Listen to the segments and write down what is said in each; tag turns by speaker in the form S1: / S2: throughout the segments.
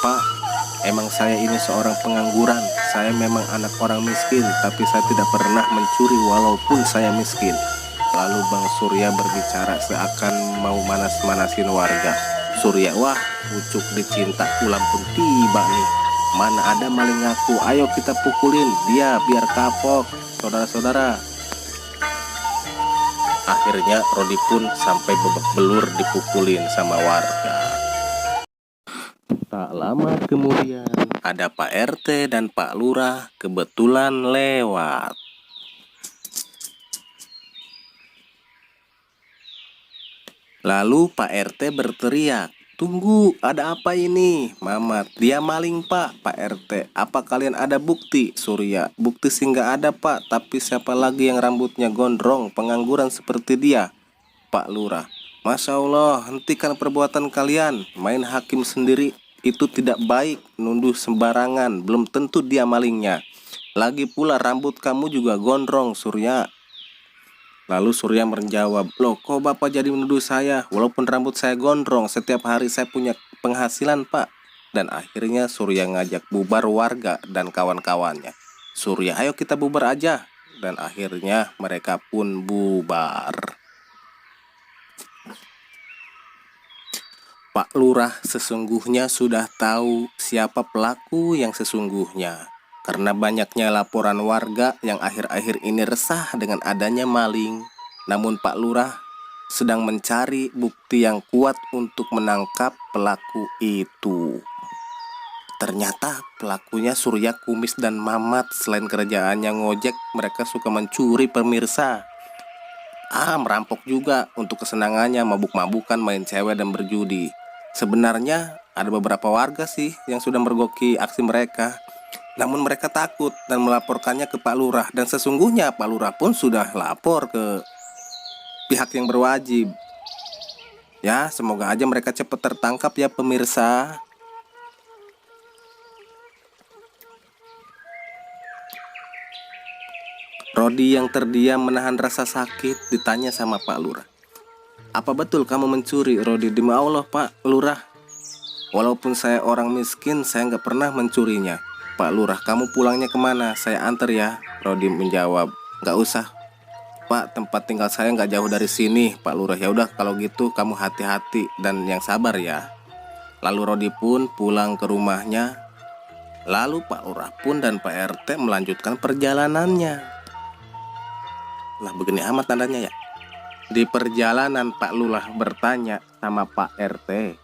S1: Pak, emang saya ini seorang pengangguran. Saya memang anak orang miskin, tapi saya tidak pernah mencuri walaupun saya miskin. Lalu Bang Surya berbicara seakan mau manas-manasin warga. Surya, wah, pucuk dicinta ulam pun tiba nih. Mana ada maling ngaku, ayo kita pukulin dia biar kapok, saudara-saudara. Akhirnya Rodi pun sampai babak belur dipukulin sama warga. Tak lama kemudian ada Pak RT dan Pak Lurah kebetulan lewat. Lalu Pak RT berteriak, "Tunggu, ada apa ini?" "Mamat, dia maling Pak." "Pak RT, apa kalian ada bukti?" Surya, "Bukti sih nggak ada Pak, tapi siapa lagi yang rambutnya gondrong, pengangguran seperti dia?" Pak Lurah, "Masya Allah, hentikan perbuatan kalian, main hakim sendiri. Itu tidak baik, nuduh sembarangan, belum tentu dia malingnya. Lagi pula rambut kamu juga gondrong, Surya." Lalu Surya menjawab, "Loh, kok Bapak jadi menuduh saya? Walaupun rambut saya gondrong, setiap hari saya punya penghasilan Pak." Dan akhirnya Surya ngajak bubar warga dan kawan-kawannya. "Surya, ayo kita bubar aja." Dan akhirnya mereka pun bubar. Pak Lurah sesungguhnya sudah tahu siapa pelaku yang sesungguhnya. Karena banyaknya laporan warga yang akhir-akhir ini resah dengan adanya maling. Namun Pak Lurah sedang mencari bukti yang kuat untuk menangkap pelaku itu. Ternyata pelakunya Surya, Kumis, dan Mamat. Selain kerjaannya ngojek, mereka suka mencuri pemirsa. Merampok juga untuk kesenangannya, mabuk-mabukan, main cewek, dan berjudi. Sebenarnya ada beberapa warga sih yang sudah mergoki aksi mereka. Namun mereka takut dan melaporkannya ke Pak Lurah. Dan sesungguhnya Pak Lurah pun sudah lapor ke pihak yang berwajib. Ya, semoga aja mereka cepat tertangkap ya pemirsa. Rodi yang terdiam menahan rasa sakit ditanya sama Pak Lurah, "Apa betul kamu mencuri?" "Rodi, demi Allah Pak Lurah, walaupun saya orang miskin, saya nggak pernah mencurinya." "Pak Lurah, kamu pulangnya kemana? Saya antar ya." Rodi menjawab, "Nggak usah Pak, tempat tinggal saya nggak jauh dari sini." Pak Lurah, "Ya udah kalau gitu kamu hati-hati dan yang sabar ya." Lalu Rodi pun pulang ke rumahnya. Lalu Pak Lurah pun dan Pak RT melanjutkan perjalanannya. Lah begini amat tandanya ya. Di perjalanan Pak Lurah bertanya sama Pak RT,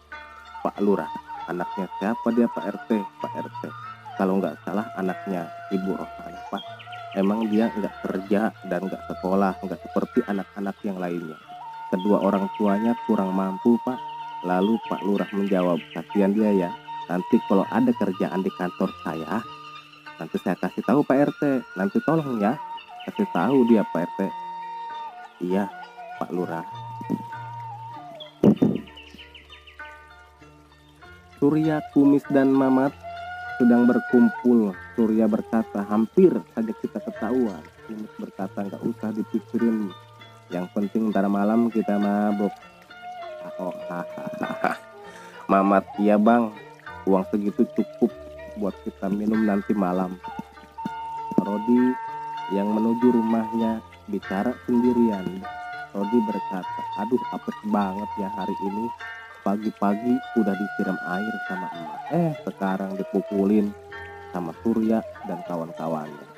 S1: "Pak Lurah, anaknya siapa dia Pak RT?" "Pak RT, kalau nggak salah anaknya Ibu Rohana Pak. Emang dia nggak kerja dan nggak sekolah, nggak seperti anak-anak yang lainnya. Kedua orang tuanya kurang mampu Pak." Lalu Pak Lurah menjawab, "Kasihan dia ya. Nanti kalau ada kerjaan di kantor saya, nanti saya kasih tahu Pak RT. Nanti tolong ya, kasih tahu dia Pak RT." "Iya Pak Lurah." Surya, Kumis, dan Mamat sedang berkumpul. Surya berkata, "Hampir saja kita ketahuan." Kumis berkata, "Nggak usah dipikirin, yang penting ntar malam kita mabuk." Mamat, "Iya bang, uang segitu cukup buat kita minum nanti malam." Rodi yang menuju rumahnya bicara sendirian. Rodi berkata, "Aduh, apes banget ya hari ini. Pagi-pagi udah disiram air sama emak. Sekarang dipukulin sama Surya dan kawan-kawannya.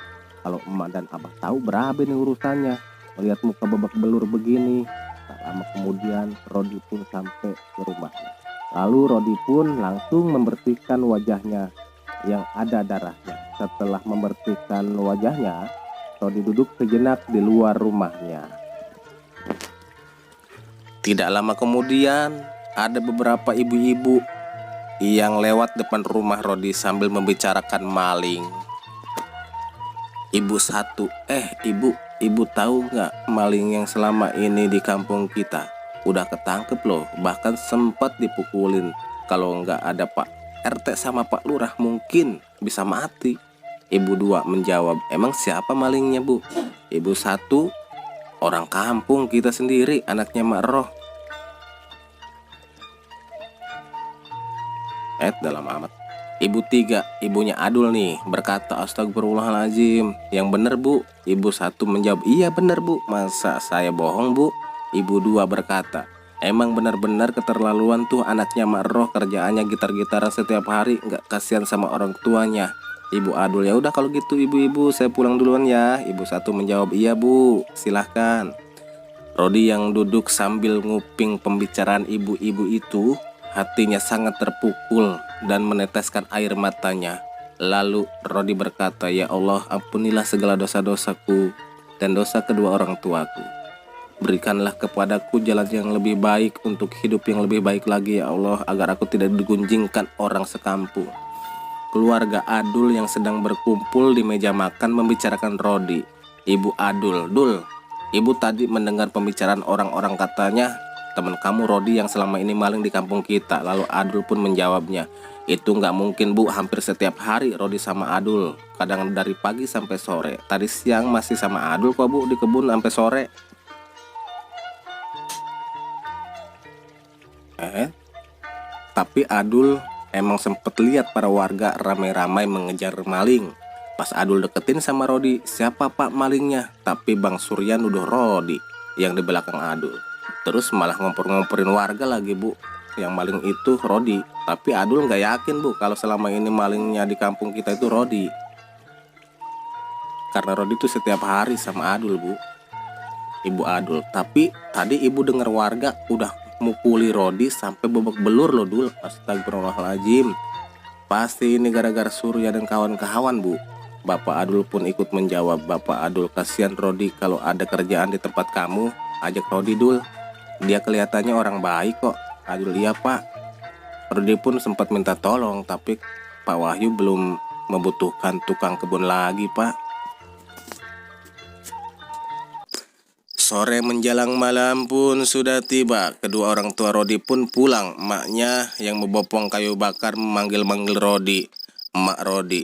S1: Kalau emak dan abah tahu berapa nih urusannya. Melihat muka babak belur begini." Tak lama kemudian Rodi pun sampai ke rumahnya. Lalu Rodi pun langsung membersihkan wajahnya yang ada darahnya. Setelah membersihkan wajahnya, Rodi duduk sejenak di luar rumahnya. Tidak lama kemudian ada beberapa ibu-ibu yang lewat depan rumah Rodi sambil membicarakan maling. Ibu satu, ibu tahu nggak maling yang selama ini di kampung kita udah ketangkep loh, bahkan sempat dipukulin. Kalau nggak ada Pak RT sama Pak Lurah mungkin bisa mati." Ibu dua menjawab, "Emang siapa malingnya Bu?" Ibu satu, "Orang kampung kita sendiri, anaknya Mak Roh." Dalam amat. Ibu tiga, ibunya Adul nih, berkata, "Astagfirullahaladzim, yang bener bu." Ibu satu menjawab, "Iya bener bu, masa saya bohong bu?" Ibu dua berkata, "Emang benar-benar keterlaluan tuh anaknya Mak Roh, kerjaannya gitar-gitaran setiap hari, nggak kasihan sama orang tuanya." Ibu Adul, "Ya udah kalau gitu ibu-ibu, saya pulang duluan ya." Ibu satu menjawab, "Iya bu, silahkan." Rodi yang duduk sambil nguping pembicaraan ibu-ibu itu, hatinya sangat terpukul dan meneteskan air matanya. Lalu Rodi berkata, "Ya Allah, ampunilah segala dosa-dosaku dan dosa kedua orang tuaku. Berikanlah kepadaku jalan yang lebih baik untuk hidup yang lebih baik lagi ya Allah, agar aku tidak digunjingkan orang sekampung." Keluarga Adul yang sedang berkumpul di meja makan membicarakan Rodi. Ibu Adul, "Dul, ibu tadi mendengar pembicaraan orang-orang, katanya teman kamu Rodi yang selama ini maling di kampung kita." Lalu Adul pun menjawabnya, "Itu nggak mungkin bu, hampir setiap hari Rodi sama Adul, kadang dari pagi sampai sore. Tadi siang masih sama Adul kok bu di kebun sampai sore." Tapi Adul emang sempet lihat para warga ramai-ramai mengejar maling. Pas Adul deketin sama Rodi, "Siapa pak malingnya?" Tapi Bang Surya nuduh Rodi yang di belakang Adul. Terus malah ngompor-ngomporin warga lagi bu, yang maling itu Rodi. Tapi Adul nggak yakin bu kalau selama ini malingnya di kampung kita itu Rodi. Karena Rodi tuh setiap hari sama Adul bu, Ibu Adul. Tapi tadi ibu dengar warga udah mukuli Rodi sampai babak belur loh Dul. Astagfirullahaladzim. Pasti ini gara-gara Surya dan kawan-kawan bu. Bapak Adul pun ikut menjawab, "Bapak Adul, kasihan Rodi, kalau ada kerjaan di tempat kamu, ajak Rodi Dul. Dia kelihatannya orang baik kok." Adul, "Iya pak." Rodi pun sempat minta tolong, tapi Pak Wahyu belum membutuhkan tukang kebun lagi pak. Sore menjelang malam pun sudah tiba. Kedua orang tua Rodi pun pulang. Emaknya yang membopong kayu bakar memanggil-manggil Rodi. "Emak Rodi.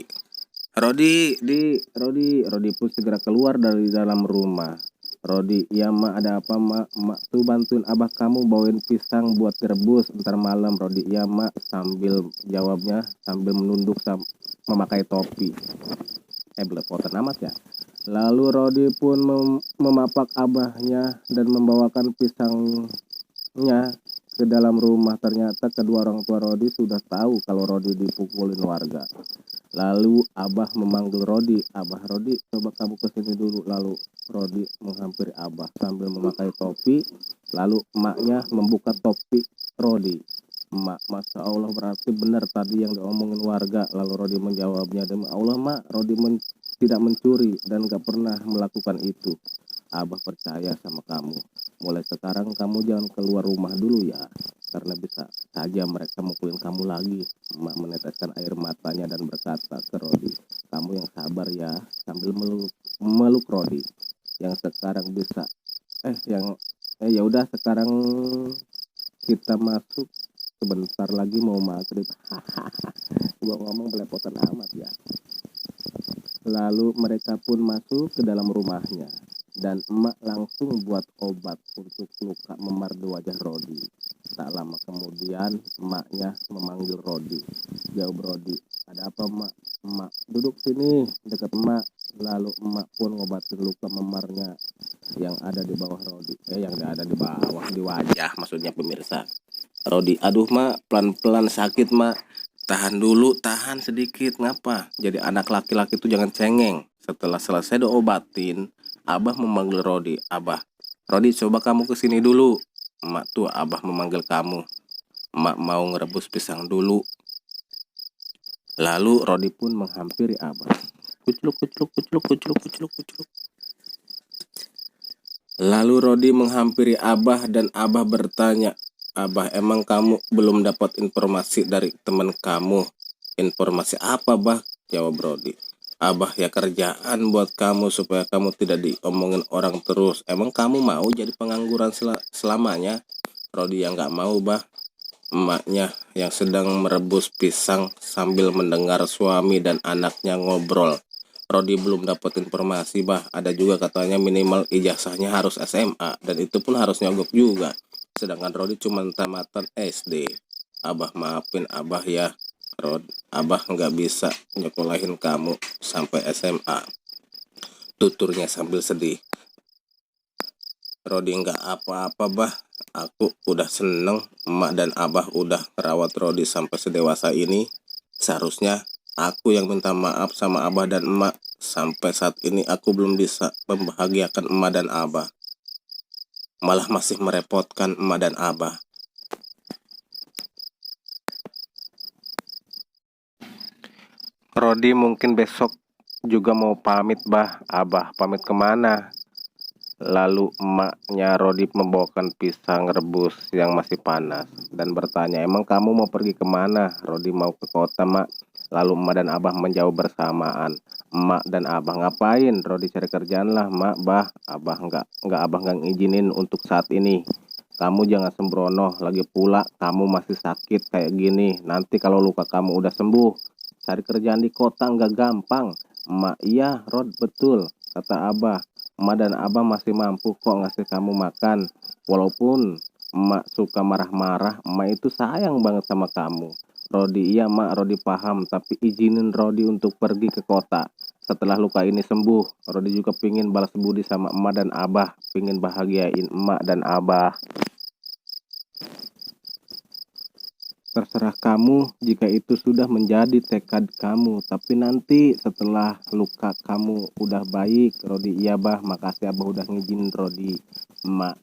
S1: Rodi pun segera keluar dari dalam rumah. "Rodi, ya mak, ada apa mak?" "Mak tuh bantuin abah kamu bawain pisang buat direbus ntar malam." Rodi, "Ya mak," sambil jawabnya sambil menunduk memakai topi. Belepotan amat ya. Lalu Rodi pun memapak abahnya dan membawakan pisangnya ke dalam rumah. Ternyata kedua orang tua Rodi sudah tahu kalau Rodi dipukulin warga. Lalu abah memanggil Rodi, "Abah Rodi, coba kamu kesini dulu." Lalu Rodi menghampiri abah sambil memakai topi. Lalu emaknya membuka topi Rodi. "Emak, Masya Allah, berarti benar tadi yang diomongin warga." Lalu Rodi menjawabnya, "Demi Allah mak, Rodi tidak mencuri dan gak pernah melakukan itu. Abah percaya sama kamu. Mulai sekarang kamu jangan keluar rumah dulu ya, karena bisa saja mereka mukulin kamu lagi." Emak meneteskan air matanya dan berkata ke Rodi, "Kamu yang sabar ya," sambil meluk Rodi. "Yang sekarang bisa ya udah, sekarang kita masuk, sebentar lagi mau maghrib." Gua ngomong belepotan amat ya. Lalu mereka pun masuk ke dalam rumahnya dan emak langsung buat obat untuk luka memar di wajah Rodi. Tak lama kemudian emaknya memanggil Rodi. "Jauh Rodi, ada apa emak?" "Emak, duduk sini dekat emak." Lalu emak pun ngobatin luka memarnya yang ada di bawah Rodi. Yang ada di bawah, di wajah maksudnya pemirsa. Rodi, "Aduh mak, pelan-pelan sakit mak." "Tahan dulu, tahan sedikit, ngapa? Jadi anak laki-laki tuh jangan cengeng." Setelah selesai diobatin, abah memanggil Rodi. "Abah, Rodi, coba kamu kesini dulu." "Emak tuh abah memanggil kamu. Emak mau ngerebus pisang dulu." Lalu Rodi pun menghampiri abah. Kucluk, kucluk, kucluk, kucluk, kucluk, kucluk. Lalu Rodi menghampiri abah dan abah bertanya, "Abah, emang kamu belum dapat informasi dari teman kamu?" "Informasi apa, Bah?" jawab Rodi. "Abah, ya kerjaan buat kamu supaya kamu tidak diomongin orang terus. Emang kamu mau jadi pengangguran selamanya?" Rodi yang gak mau, Bah. Emaknya yang sedang merebus pisang sambil mendengar suami dan anaknya ngobrol. "Rodi belum dapat informasi, Bah. Ada juga katanya minimal ijazahnya harus SMA, dan itu pun harus nyogok juga. Sedangkan Rodi cuma tamatan SD. Abah, maafin Abah ya. Rod, Abah nggak bisa nyekolahin kamu sampai SMA. Tuturnya sambil sedih. Rodi nggak apa-apa bah, aku udah seneng emak dan abah udah merawat Rodi sampai sedewasa ini. Seharusnya aku yang minta maaf sama abah dan emak. Sampai saat ini aku belum bisa membahagiakan emak dan abah, malah masih merepotkan emak dan abah. Rodi mungkin besok juga mau pamit bah. Abah pamit kemana? Lalu emaknya Rodi membawakan pisang rebus yang masih panas dan bertanya, emang kamu mau pergi kemana? Rodi mau ke kota, mak. Lalu emak dan abah menjawab bersamaan. Emak dan abah ngapain? Rodi cari kerjaan lah, mak, bah. Abah abah nggak ngizinin untuk saat ini. Kamu jangan sembrono, lagi pula kamu masih sakit kayak gini. Nanti kalau luka kamu udah sembuh, cari kerjaan di kota nggak gampang. Emak, iya Rod, betul, kata abah. Emak dan abah masih mampu kok ngasih kamu makan. Walaupun emak suka marah-marah, emak itu sayang banget sama kamu. Rodi, iya mak, Rodi paham, tapi izinin Rodi untuk pergi ke kota. Setelah luka ini sembuh, Rodi juga pingin balas budi sama emak dan abah, pingin bahagiain emak dan abah. Terserah kamu jika itu sudah menjadi tekad kamu. Tapi nanti setelah luka kamu udah baik, Rodi, iya bah, makasih abah udah ngizinin Rodi. Emak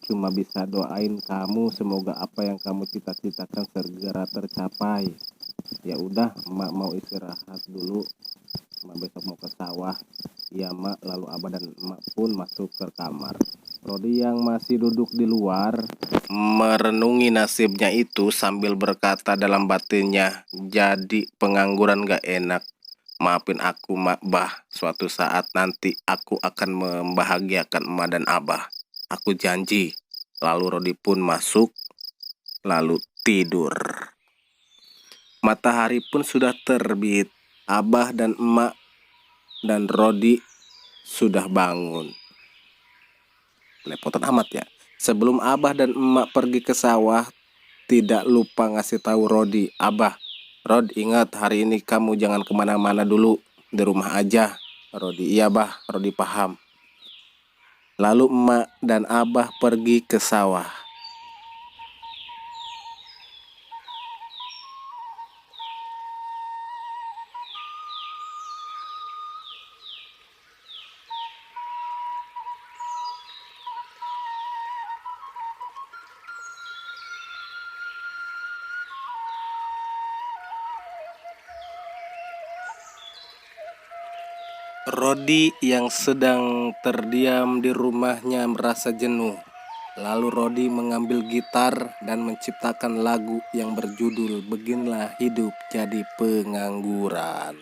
S1: cuma bisa doain kamu semoga apa yang kamu cita-citakan segera tercapai. Ya udah, emak mau istirahat dulu. Emak besok mau ke sawah. Iya mak, lalu abah dan emak pun masuk ke kamar. Rodi yang masih duduk di luar merenungi nasibnya itu sambil berkata dalam batinnya, jadi pengangguran gak enak. Maafin aku mak bah, suatu saat nanti aku akan membahagiakan emak dan abah. Aku janji. Lalu Rodi pun masuk, lalu tidur. Matahari pun sudah terbit. Abah dan emak dan Rodi sudah bangun. Lepotan amat ya. Sebelum abah dan emak pergi ke sawah, tidak lupa ngasih tahu Rodi, abah, Rod, ingat hari ini kamu jangan kemana-mana dulu, di rumah aja. Rodi, iya bah, Rodi paham. Lalu emak dan abah pergi ke sawah. Rodi yang sedang terdiam di rumahnya merasa jenuh. Lalu Rodi mengambil gitar dan menciptakan lagu yang berjudul Beginilah Hidup Jadi Pengangguran.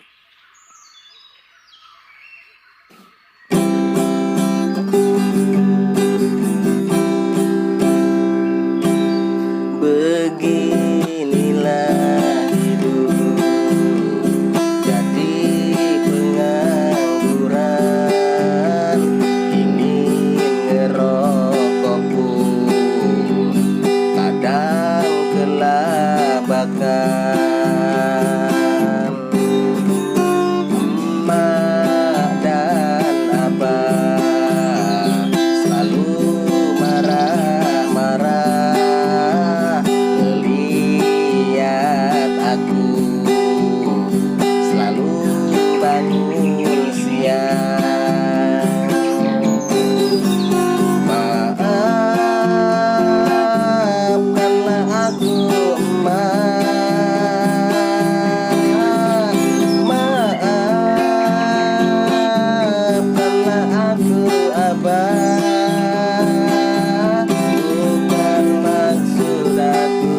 S1: Beginilah hidup jadi pengangguran, ingin ngerokok pun kadang kelabakan. Emak dan abah selalu marah-marah ngeliat aku selalu bangun siang. Maafkanlah aku emak, maafkanlah aku abah. Bukan maksud aku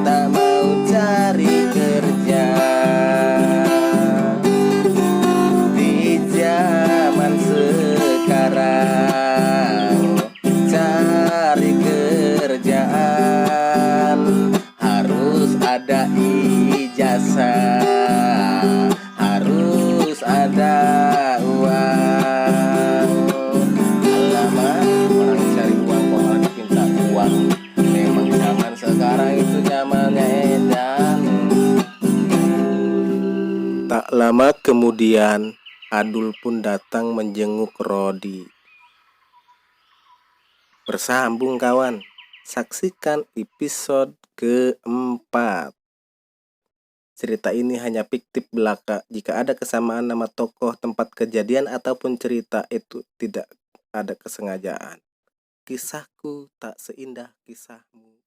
S1: tak mau cari kerja. Di zaman sekarang cari kerjaan Lama kemudian, Adul pun datang menjenguk Rodi. Bersambung kawan, saksikan episode keempat. Cerita ini hanya fiktif belaka. Jika ada kesamaan nama tokoh, tempat kejadian, ataupun cerita, itu tidak ada kesengajaan. Kisahku tak seindah kisahmu.